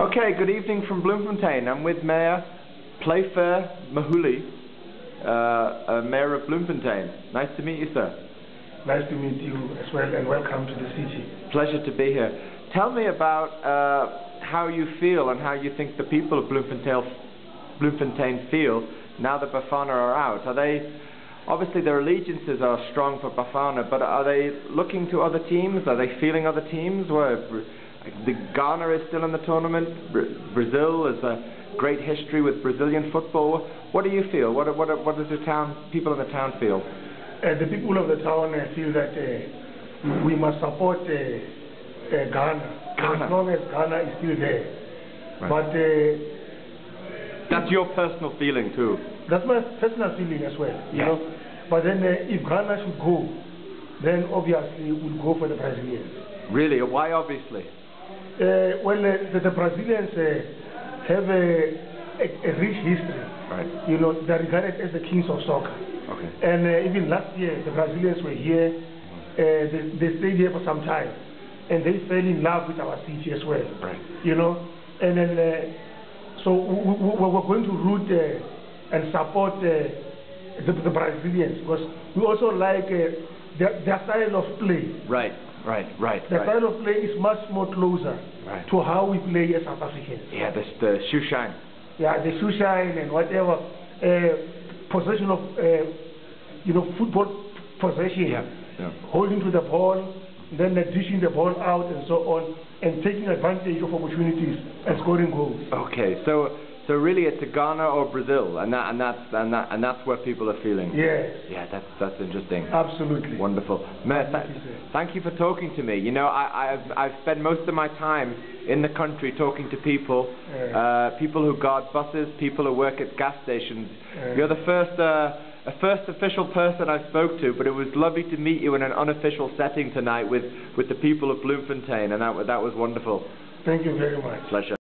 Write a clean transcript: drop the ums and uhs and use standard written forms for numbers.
Okay, good evening from Bloemfontein. I'm with Mayor Playfair Mahuli, Mayor of Bloemfontein. Nice to meet you, sir. Nice to meet you as well, and welcome to the city. Pleasure to be here. Tell me about how you feel and how you think the people of Bloemfontein feel now that Bafana are out. Are they, obviously their allegiances are strong for Bafana, but are they looking to other teams? Are they feeling other teams? Ghana is still in the tournament. Brazil is a great history with Brazilian football. What do you feel? What does the people in the town feel? The people of the town feel that we must support Ghana as long as Ghana is still there. Right. But that's your personal feeling too. That's my personal feeling as well. You know. But then if Ghana should go, then obviously we'll go for the Brazilians. Really? Why obviously? The Brazilians have a rich history. Right. You know, they're regarded as the kings of soccer. Okay. And even last year, the Brazilians were here. They stayed here for some time, and they fell in love with our city as well. Right. You know, and then so we're going to root and support the Brazilians, because we also like their style of play. Right. The style of play is much more closer to how we play as South Africans. Yeah, the shoe shine. Yeah, the shoe shine and whatever. Possession of, football possession. Yeah. Holding to the ball, then dishing the ball out and so on, and taking advantage of opportunities and scoring goals. Okay, so really it's a Ghana or Brazil, and that's what people are feeling. Yes. Yeah, that's interesting. Absolutely. Wonderful. Mayor, thank you for talking to me. You know, I've spent most of my time in the country talking to people, people who guard buses, people who work at gas stations. You're the first official person I spoke to, but it was lovely to meet you in an unofficial setting tonight with the people of Bloemfontein, and that was wonderful. Thank you very much. Pleasure.